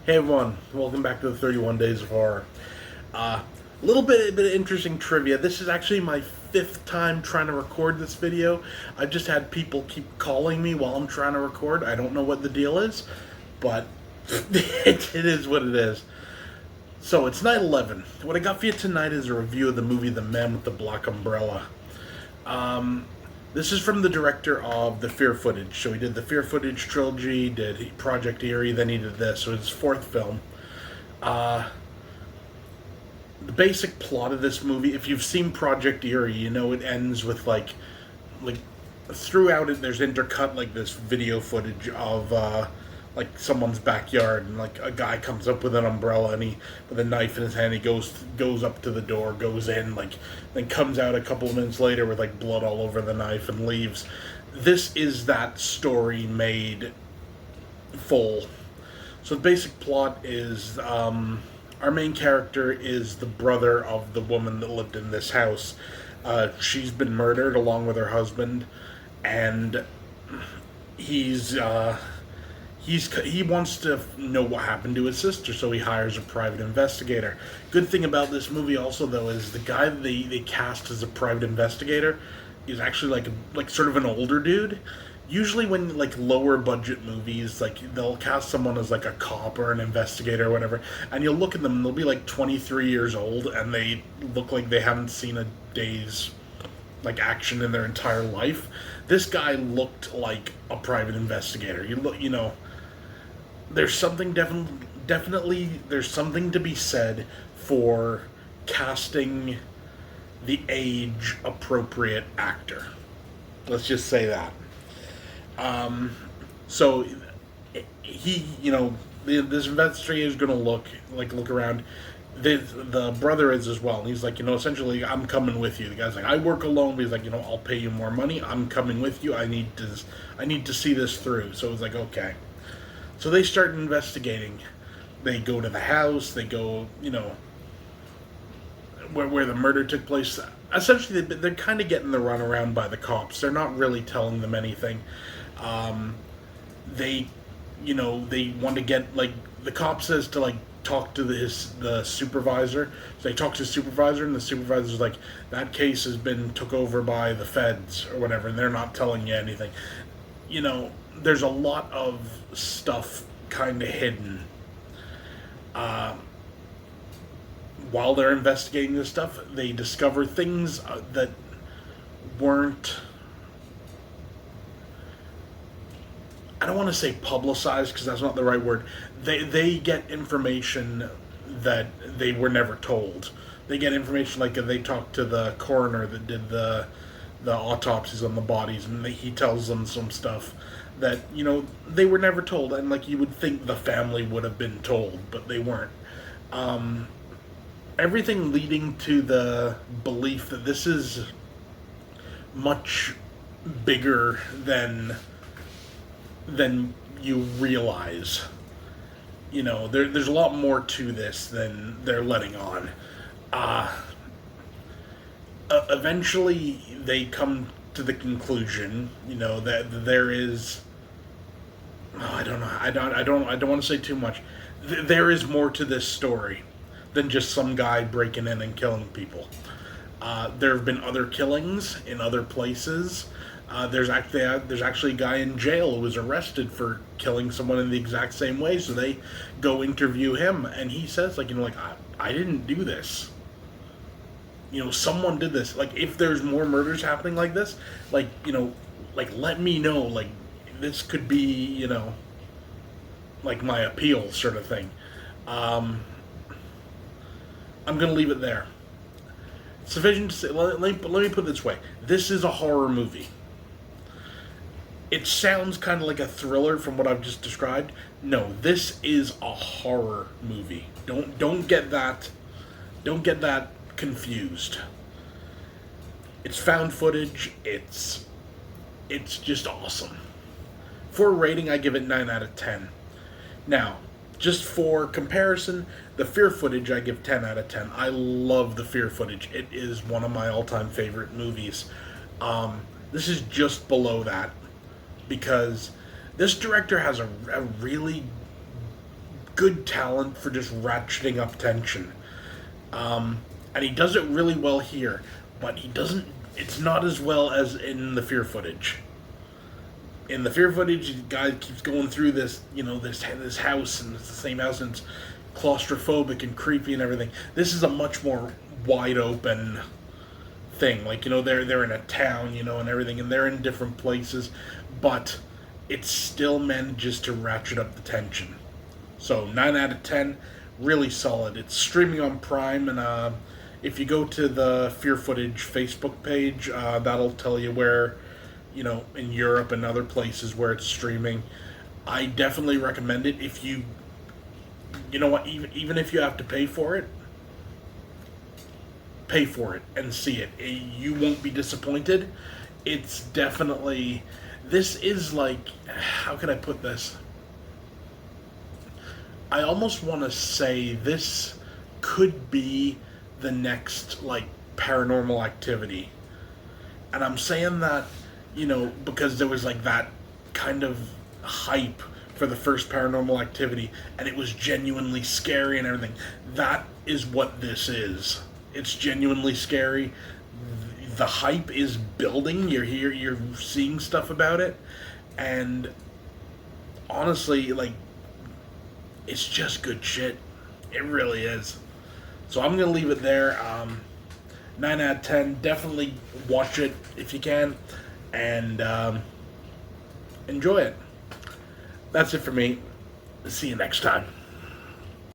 Hey everyone, welcome back to the 31 Days of Horror. A little bit of interesting trivia. This is actually my fifth time trying to record this video. I've just had people keep calling me while I'm trying to record. I don't know what the deal is, but it is what it is. So it's 9/11. What I got for you tonight is a review of the movie The Man with the Black Umbrella. This is from the director of the Fear Footage. So he did the Fear Footage trilogy, did Project Eerie, then he did this. So it's his fourth film. The basic plot of this movie, if you've seen Project Eerie, you know it ends with like throughout it there's intercut like this video footage of like someone's backyard, and like a guy comes up with an umbrella and he with a knife in his hand, he goes up to the door, goes in, like then comes out a couple of minutes later with like blood all over the knife and leaves. This is that story made full. So the basic plot is our main character is the brother of the woman that lived in this house. She's been murdered along with her husband, and he's he wants to know what happened to his sister, so he hires a private investigator. Good thing about this movie also though is the guy that they cast as a private investigator is actually like sort of an older dude. Usually when like lower budget movies, like they'll cast someone as like a cop or an investigator or whatever, and you'll look at them and they'll be like 23 years old and they look like they haven't seen a day's like action in their entire life. This guy looked like a private investigator. You know, there's something definitely there's something to be said for casting the age appropriate actor. Let's just say that. So he, you know, this investigator is going to look around. The brother is as well. And he's like, you know, essentially, I'm coming with you. The guy's like, I work alone, but he's like, you know, I'll pay you more money. I'm coming with you. I need to see this through. So it's like, okay. So they start investigating. They go to the house. They go, you know, where the murder took place. Essentially, they're kind of getting the runaround by the cops. They're not really telling them anything. Um, they, you know, they want to get like the cop says to like talk to the supervisor. So they talk to the supervisor, and the supervisor's like, that case has been took over by the feds or whatever, and they're not telling you anything. You know, there's a lot of stuff kind of hidden. Uh, while they're investigating this stuff, they discover things that weren't. I don't want to say publicized because that's not the right word. They get information that they were never told. They get information like they talk to the coroner that did the autopsies on the bodies, and he tells them some stuff that you know they were never told, and like you would think the family would have been told, but they weren't. Everything leading to the belief that this is much bigger than you realize. You know, there's a lot more to this than they're letting on. Uh, Eventually, they come to the conclusion, you know, that there is. Oh, I don't know. I don't want to say too much. There is more to this story than just some guy breaking in and killing people. There have been other killings in other places. There's actually a guy in jail who was arrested for killing someone in the exact same way. So they go interview him, and he says like, you know, like I didn't do this. You know, someone did this. Like if there's more murders happening like this, like you know, like let me know. Like this could be, you know, like my appeal sort of thing. Um, I'm gonna leave it there. Sufficient to say. Let me put it this way: this is a horror movie. It sounds kind of like a thriller from what I've just described. No, this is a horror movie. Don't get that confused. It's found footage. It's just awesome. For a rating, I give it 9 out of 10. Now, just for comparison, the Fear Footage I give 10 out of 10. I love the Fear Footage. It is one of my all-time favorite movies. This is just below that because this director has a really good talent for just ratcheting up tension. And he does it really well here, but he doesn't. It's not as well as in the Fear footage. In the Fear footage, the guy keeps going through this, this house, and it's the same house, and it's claustrophobic and creepy and everything. This is a much more wide open thing. Like, they're in a town, and everything, and they're in different places, but it still manages to ratchet up the tension. So 9 out of 10, really solid. It's streaming on Prime, and if you go to the Fear Footage Facebook page, that'll tell you where, in Europe and other places where it's streaming. I definitely recommend it. If you know what, even if you have to pay for it and see it. You won't be disappointed. It's definitely, this is like, how can I put this? I almost want to say this could be the next, like, Paranormal Activity. And I'm saying that, because there was, like, that kind of hype for the first Paranormal Activity, and it was genuinely scary and everything. That is what this is. It's genuinely scary. The hype is building. You're seeing stuff about it, and honestly, like, it's just good shit. It really is. So I'm gonna leave it there. 9 out of 10. Definitely watch it if you can, and enjoy it. That's it for me. See you next time.